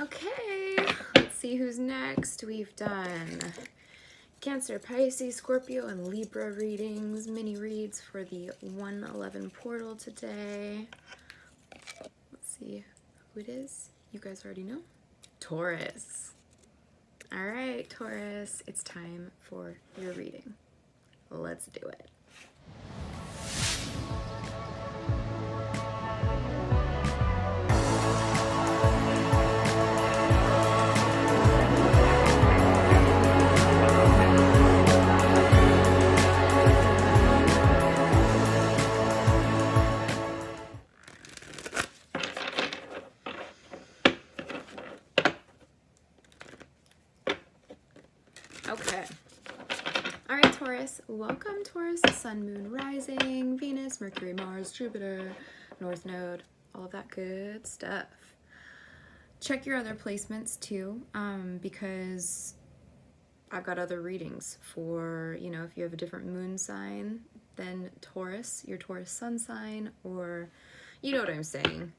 Okay, let's see who's next. We've done Cancer, Pisces, Scorpio, and Libra readings, mini reads for the 111 portal today. Let's see who it is. You guys already know. Taurus. All right, Taurus, it's time for your reading. Let's do it. Okay. All right, Taurus. Welcome, Taurus. Sun, Moon, Rising, Venus, Mercury, Mars, Jupiter, North Node, all of that good stuff. Check your other placements too, because I've got other readings for, if you have a different moon sign than Taurus, your Taurus sun sign, or you know what I'm saying.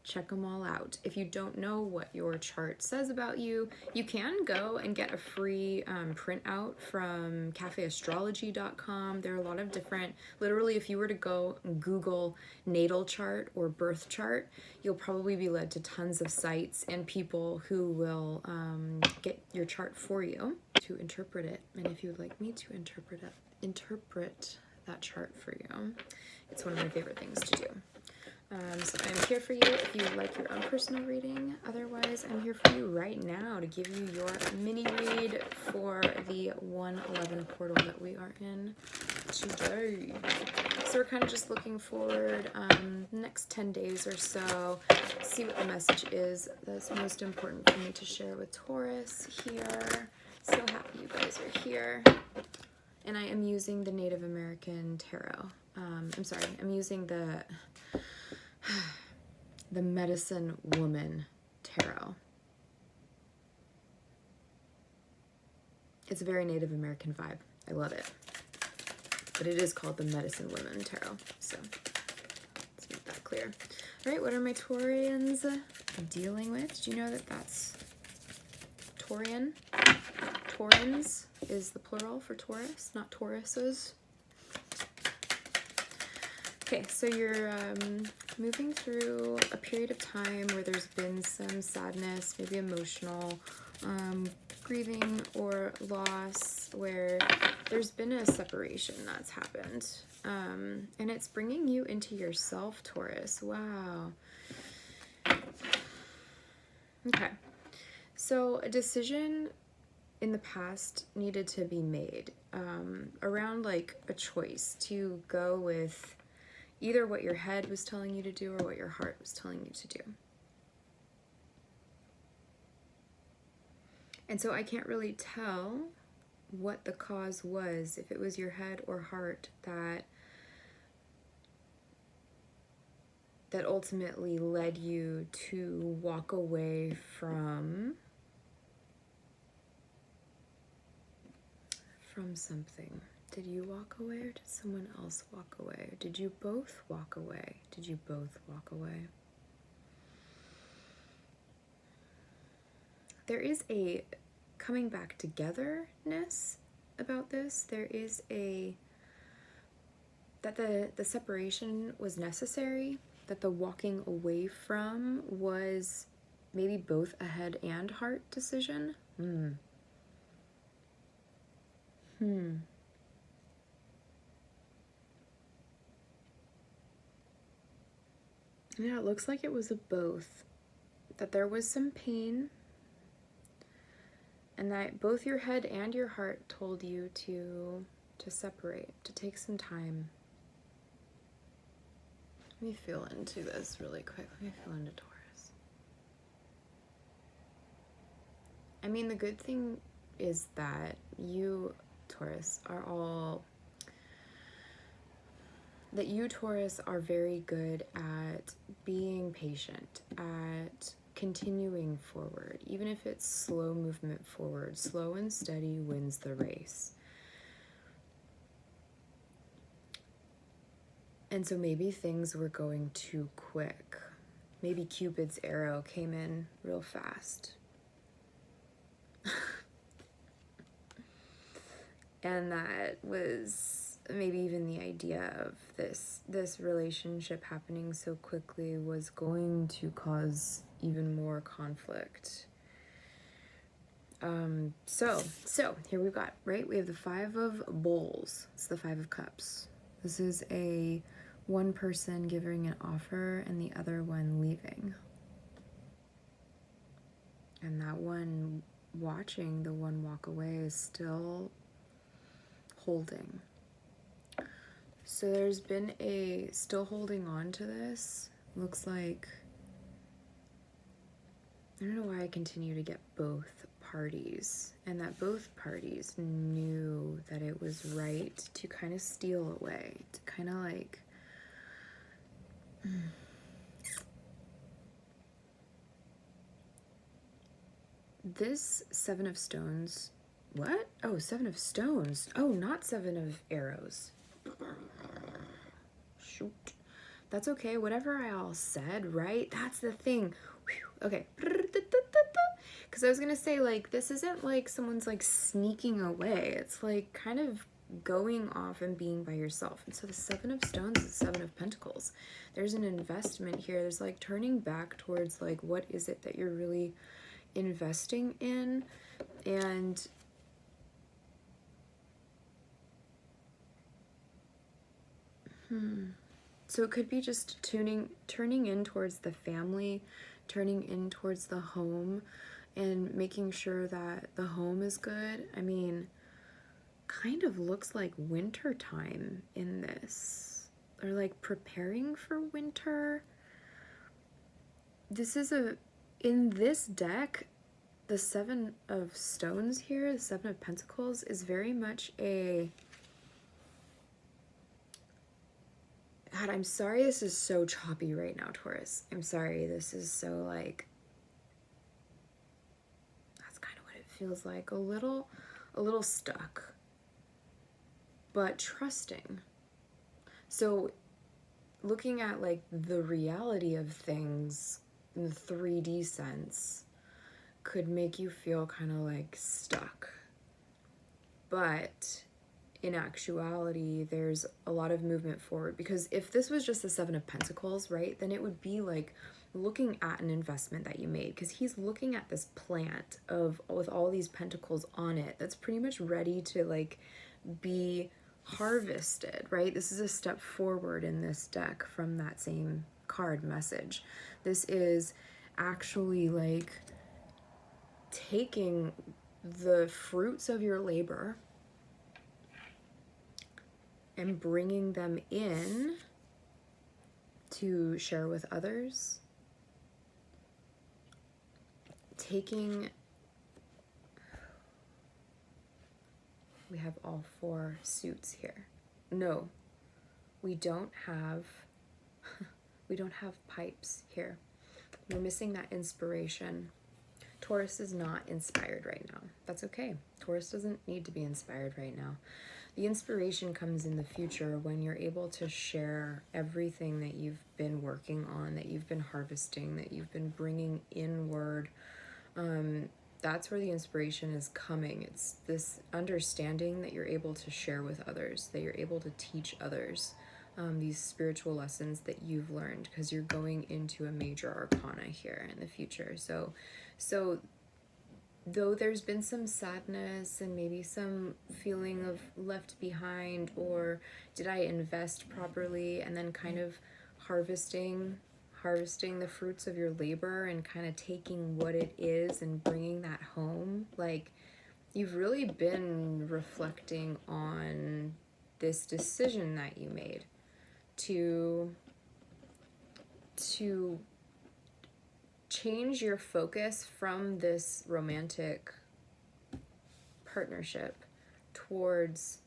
Check them all out. If you don't know what your chart says about you, you can go and get a free printout from cafeastrology.com. There are a lot of different, literally if you were to go Google natal chart or birth chart, you'll probably be led to tons of sites and people who will get your chart for you to interpret it. And if you would like me to interpret that chart for you, it's one of my favorite things to do. So I'm here for you if you like your own personal reading. Otherwise, I'm here for you right now to give you your mini read for the 111 portal that we are in today. So we're kind of just looking forward the next 10 days or so, see what the message is that's most important for me to share with Taurus here. So happy you guys are here. And I am using the Native American Tarot. I'm sorry, I'm using the Medicine Woman Tarot. It's a very Native American vibe. I love it. But it is called the Medicine Woman Tarot. So let's make that clear. All right, what are my Taurians dealing with? Did you know that that's Taurian? Taurans is the plural for Taurus, not Tauruses. Okay, so you're moving through a period of time where there's been some sadness, maybe emotional, grieving or loss, where there's been a separation that's happened. And it's bringing you into yourself, Taurus. Wow. Okay, so a decision in the past needed to be made around like a choice to go with either what your head was telling you to do or what your heart was telling you to do. And so I can't really tell what the cause was, if it was your head or heart that ultimately led you to walk away from something. Did you walk away or did someone else walk away? Did you both walk away? Did you both walk away? There is a coming back togetherness about this. There is that the separation was necessary, that the walking away from was maybe both a head and heart decision. Yeah, it looks like it was a both. That there was some pain, and that both your head and your heart told you to separate, to take some time. Let me feel into this really quick. Let me feel into Taurus. I mean, the good thing is that you, Taurus, Taurus, are very good at being patient, at continuing forward, even if it's slow movement forward. Slow and steady wins the race. And so maybe things were going too quick. maybe Cupid's arrow came in real fast. And that was maybe even the idea of this relationship happening so quickly was going to cause even more conflict. So here we've got, right? We have the 5 of bowls. It's the 5 of cups. This is one person giving an offer and the other one leaving. And that one watching the one walk away is still holding. So there's been still holding on to this. Looks like, I don't know why I continue to get both parties, and that both parties knew that it was right to kind of steal away, to kind of like this 7 of stones. What? Oh, 7 of stones. Oh, not 7 of arrows. Shoot. That's okay. Whatever I all said, right? That's the thing. Whew. Okay. Because I was going to say, like, this isn't like someone's like sneaking away. It's like kind of going off and being by yourself. And so the 7 of stones is the 7 of pentacles. There's an investment here. There's like turning back towards like, what is it that you're really investing in? And so it could be just turning in towards the family, turning in towards the home, and making sure that the home is good. I mean, kind of looks like winter time in this. Or like preparing for winter. This is in this deck, the 7 of stones here, the 7 of pentacles, is very much a... God, I'm sorry this is so choppy right now, Taurus. I'm sorry this is so like... That's kind of what it feels like. A little stuck. But trusting. So looking at like the reality of things in the 3D sense could make you feel kind of like stuck. But in actuality, there's a lot of movement forward, because if this was just the 7 of pentacles, right, then it would be like looking at an investment that you made, because he's looking at this plant with all these pentacles on it that's pretty much ready to like be harvested, right? This is a step forward in this deck from that same card message. This is actually like taking the fruits of your labor and bringing them in to share with others. We have all 4 suits here. No, we don't have pipes here. We're missing that inspiration. Taurus is not inspired right now. That's okay. Taurus doesn't need to be inspired right now. The inspiration comes in the future when you're able to share everything that you've been working on, that you've been harvesting, that you've been bringing inward. That's where the inspiration is coming. It's this understanding that you're able to share with others, that you're able to teach others these spiritual lessons that you've learned, because you're going into a major arcana here in the future. So though there's been some sadness and maybe some feeling of left behind, or did I invest properly, and then kind of harvesting the fruits of your labor and kind of taking what it is and bringing that home, like you've really been reflecting on this decision that you made to change your focus from this romantic partnership towards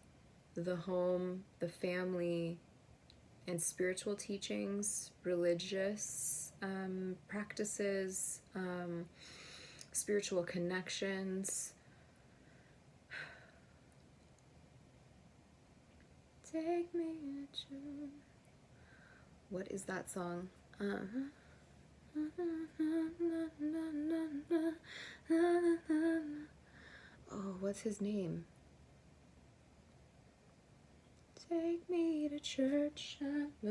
the home, the family, and spiritual teachings, religious practices, spiritual connections. Take me at your... What is that song? Oh, what's his name? Take me to church. We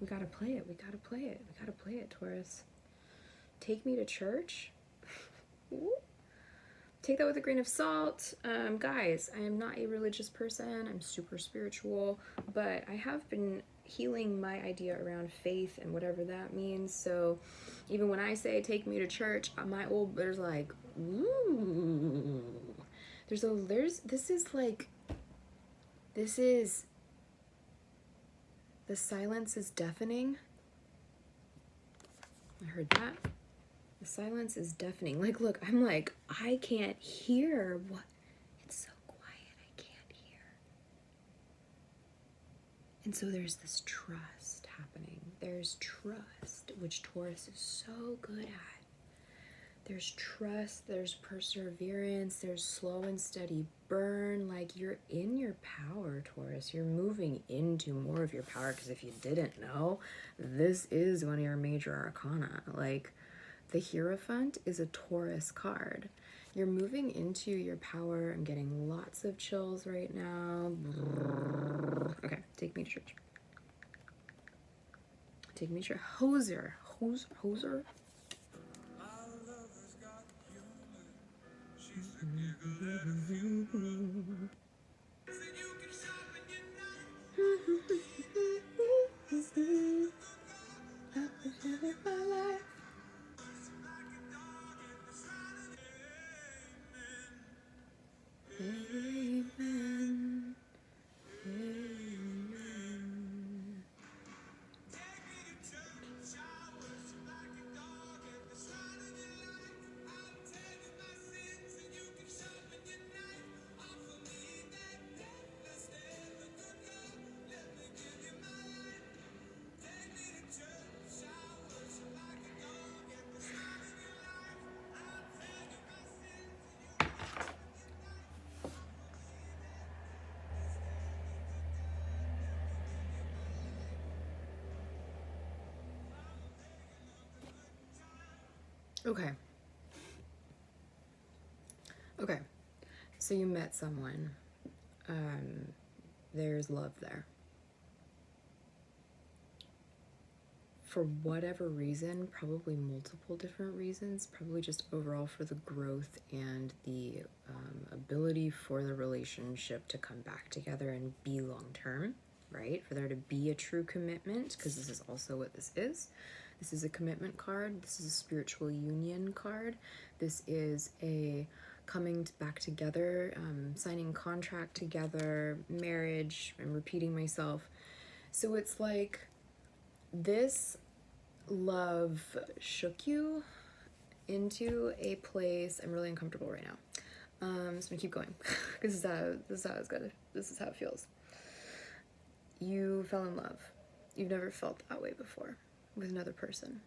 gotta play it. We gotta play it. We gotta play it, Taurus. Take me to church. Take that with a grain of salt. Guys, I am not a religious person. I'm super spiritual, but I have been healing my idea around faith and whatever that means. So even when I say take me to church, my old there's like, ooh. This is the silence is deafening. I heard that. The silence is deafening. Like, look, I'm like, I can't hear what. It's so quiet, I can't hear. And so there's this trust happening. There's trust, which Taurus is so good at. There's trust, there's perseverance, there's slow and steady burn. Like, you're in your power, Taurus. You're moving into more of your power, because if you didn't know, this is one of your major arcana. Like, the Hierophant is a Taurus card. You're moving into your power. I'm getting lots of chills right now. Okay, take me to church. Take me to church. Hoser. Amen. Amen. Okay. Okay. So you met someone. There's love there. For whatever reason, probably multiple different reasons, probably just overall for the growth and the ability for the relationship to come back together and be long-term, right? For there to be a true commitment, because this is also what this is. This is a commitment card. This is a spiritual union card. This is a coming back together, signing contract together, marriage. I'm repeating myself. So it's like this love shook you into a place. I'm really uncomfortable right now. I'm just gonna keep going because this is how it feels. You fell in love. You've never felt that way before with another person.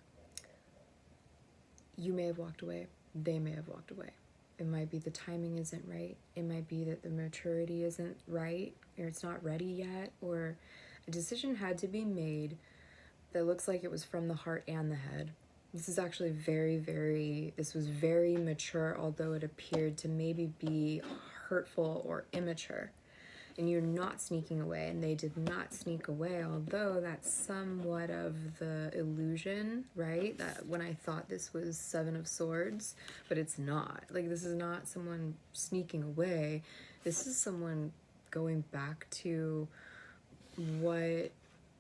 You may have walked away. They may have walked away. It might be the timing isn't right. It might be that the maturity isn't right, or it's not ready yet, or a decision had to be made that looks like it was from the heart and the head. This is actually this was very mature, although it appeared to maybe be hurtful or immature. And you're not sneaking away, and they did not sneak away, although that's somewhat of the illusion, right? That when I thought this was Seven of Swords, but it's not. Like, this is not someone sneaking away. This is someone going back to what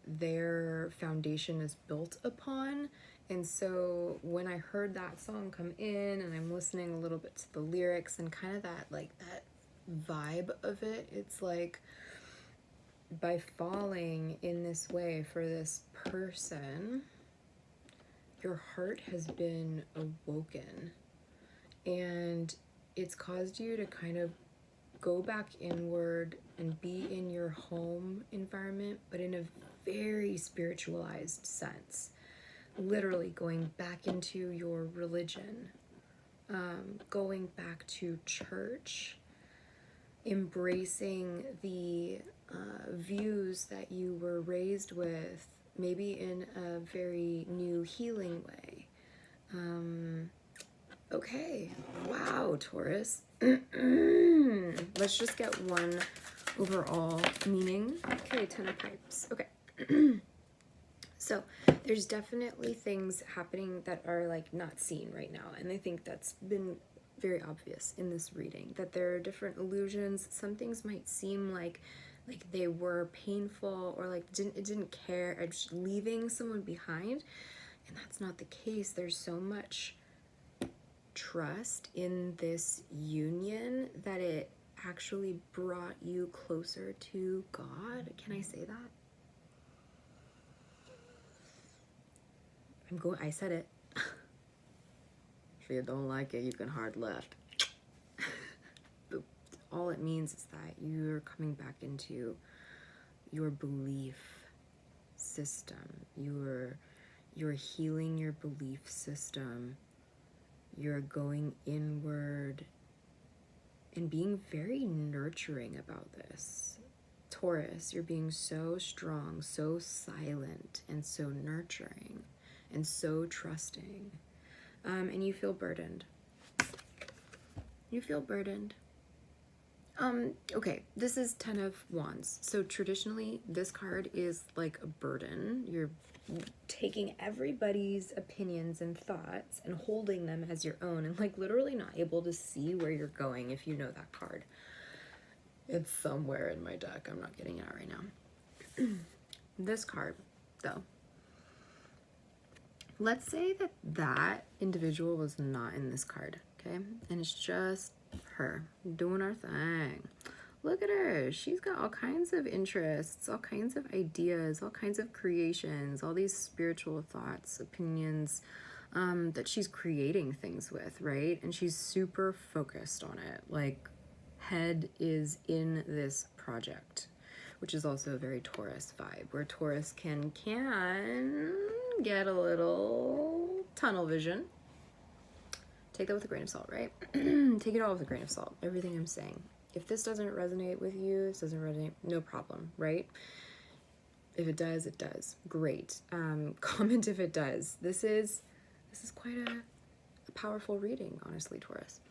their foundation is built upon. And so when I heard that song come in, and I'm listening a little bit to the lyrics and kind of that vibe of it, it's like, by falling in this way for this person, your heart has been awoken, and it's caused you to kind of go back inward and be in your home environment, but in a very spiritualized sense, literally going back into your religion, going back to church, embracing the views that you were raised with, maybe in a very new healing way. Okay, wow, Taurus. Let's just get one overall meaning. Okay, Ten of Pipes. Okay. So there's definitely things happening that are like not seen right now, and I think that's been very obvious in this reading, that there are different illusions. Some things might seem like they were painful, or like it didn't care, or just leaving someone behind, and that's not the case. There's so much trust in this union that it actually brought you closer to God. Can I say that? I said it. If you don't like it, you can hard left. All it means is that you're coming back into your belief system. You're healing your belief system. You're going inward and being very nurturing about this. Taurus, you're being so strong, so silent, and so nurturing, and so trusting. And you feel burdened. You feel burdened. Okay, this is Ten of Wands. So traditionally, this card is like a burden. You're taking everybody's opinions and thoughts and holding them as your own, and like literally not able to see where you're going if you know that card. It's somewhere in my deck. I'm not getting it out right now. This card, though. Let's say that individual was not in this card, okay? And it's just her doing her thing. Look at her. She's got all kinds of interests, all kinds of ideas, all kinds of creations, all these spiritual thoughts, opinions that she's creating things with, right? And she's super focused on it. Like, head is in this project, which is also a very Taurus vibe, where Taurus can get a little tunnel vision. Take that with a grain of salt, right? Take it all with a grain of salt, everything I'm saying. If this doesn't resonate with you, this doesn't resonate, no problem, right? If it does, it does. Great. Comment if it does. This is quite a powerful reading, honestly, Taurus.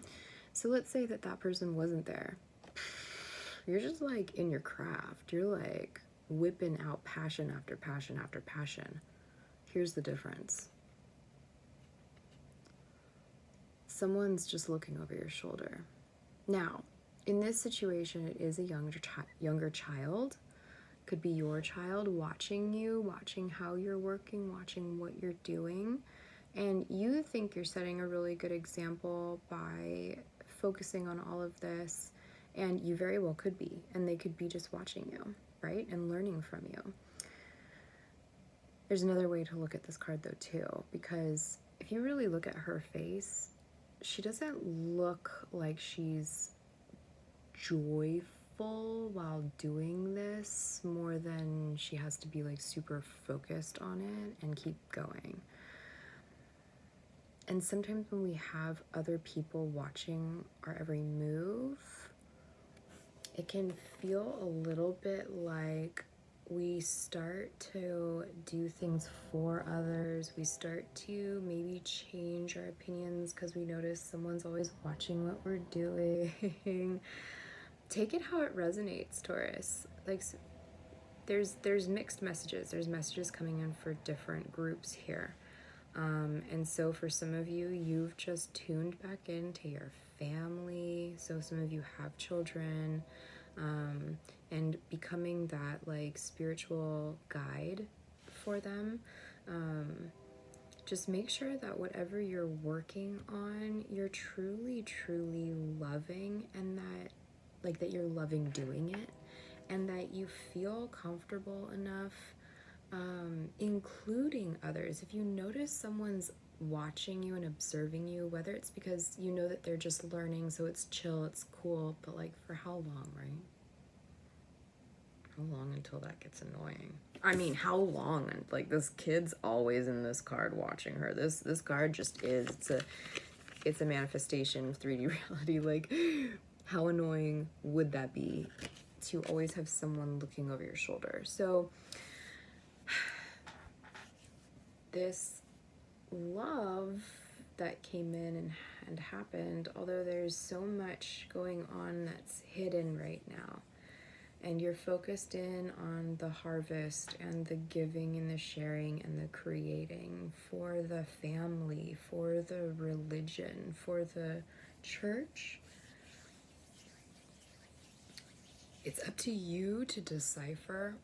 So let's say that person wasn't there. You're just like in your craft. You're like whipping out passion after passion after passion. Here's the difference. Someone's just looking over your shoulder. Now, in this situation, it is a younger child. Could be your child watching you, watching how you're working, watching what you're doing. And you think you're setting a really good example by focusing on all of this. And you very well could be. And they could be just watching you, right? And learning from you. There's another way to look at this card, though, too. Because if you really look at her face, she doesn't look like she's joyful while doing this, more than she has to be like super focused on it and keep going. And sometimes when we have other people watching our every move, it can feel a little bit like we start to do things for others. We start to maybe change our opinions because we notice someone's always watching what we're doing. Take it how it resonates, Taurus. Like, there's mixed messages. There's messages coming in for different groups here. And so for some of you, you've just tuned back into your family. So some of you have children. And becoming that like spiritual guide for them. Just make sure that whatever you're working on, you're truly, truly loving, and that you're loving doing it, and that you feel comfortable enough including others. If you notice someone's watching you and observing you, whether it's because you know that they're just learning, so it's chill, it's cool, but like for how long, right? How long until that gets annoying? I mean, how long? Like, this kid's always in this card watching her. This card just is. It's a manifestation of 3D reality. Like, how annoying would that be to always have someone looking over your shoulder. So this love that came in and happened, although there's so much going on that's hidden right now, and you're focused in on the harvest and the giving and the sharing and the creating for the family, for the religion, for the church, it's up to you to decipher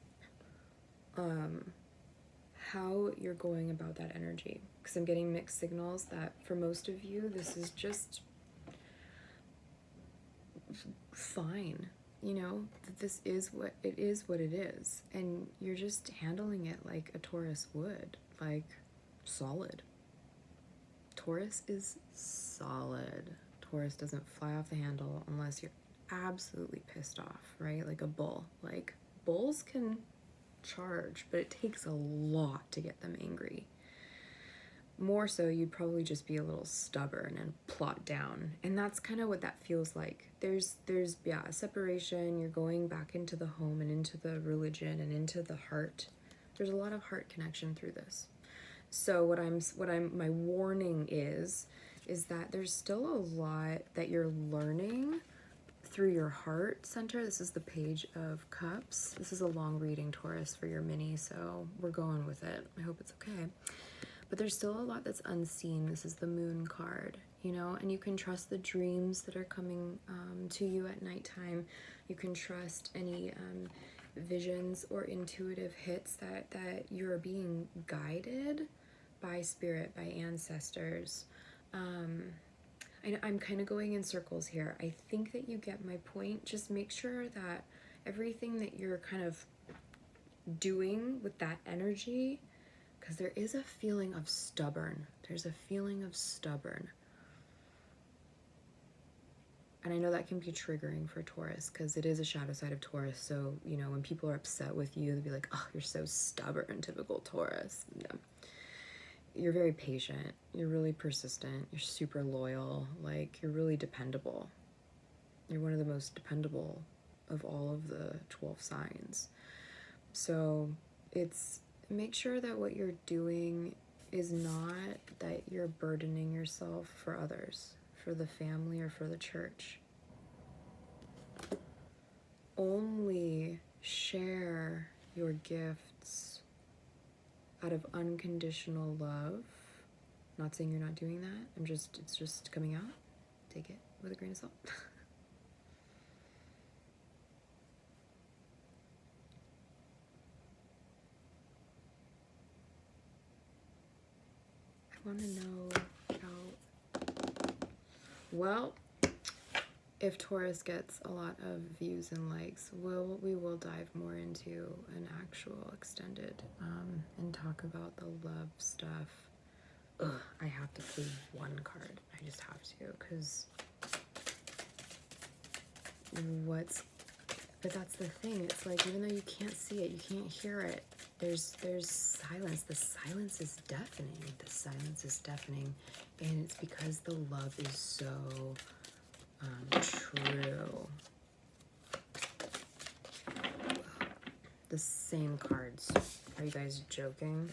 how you're going about that energy. Because I'm getting mixed signals that for most of you, this is just fine. You know, that this is what it is. And you're just handling it like a Taurus would, like solid. Taurus is solid. Taurus doesn't fly off the handle unless you're absolutely pissed off, right? Like a bull. Like bulls can charge, but it takes a lot to get them angry. More so, you'd probably just be a little stubborn and plot down. And that's kind of what that feels like. There's a separation. You're going back into the home and into the religion and into the heart. There's a lot of heart connection through this. So my warning is that there's still a lot that you're learning through your heart center. This is the Page of Cups. This is a long reading, Taurus, for your mini, so we're going with it. I hope it's okay. But there's still a lot that's unseen. This is the Moon card, you know, and you can trust the dreams that are coming to you at nighttime. You can trust any visions or intuitive hits that you're being guided by spirit, by ancestors. I'm kind of going in circles here. I think that you get my point. Just make sure that everything that you're kind of doing with that energy, because there is a feeling of stubborn. There's a feeling of stubborn. And I know that can be triggering for Taurus because it is a shadow side of Taurus. So, you know, when people are upset with you, they'll be like, oh, you're so stubborn, typical Taurus. Yeah. You're very patient. You're really persistent. You're super loyal. Like, you're really dependable. You're one of the most dependable of all of the 12 signs. So it's make sure that what you're doing is not that you're burdening yourself for others, for the family or for the church. Only share your gifts out of unconditional love. Not saying you're not doing that. It's just coming out. Take it with a grain of salt. I want to know how, well, if Taurus gets a lot of views and likes, we will dive more into an actual extended and talk about the love stuff. Ugh, I have to pull one card. I just have to, because but that's the thing. It's like, even though you can't see it, you can't hear it, there's silence. The silence is deafening. The silence is deafening. And it's because the love is so true. The same cards. Are you guys joking?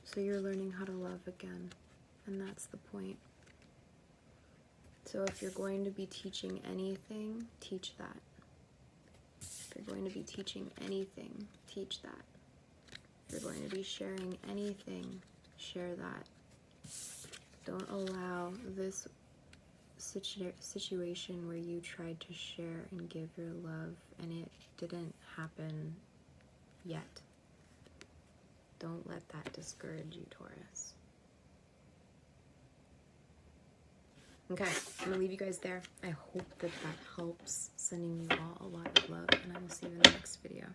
So you're learning how to love again. And that's the point. So if you're going to be teaching anything, teach that. If you're going to be teaching anything, teach that. If you're going to be sharing anything, share that. Don't allow this situation where you tried to share and give your love and it didn't happen yet. Don't let that discourage you, Taurus. Okay, I'm going to leave you guys there. I hope that helps, sending you all a lot of love, and I will see you in the next video.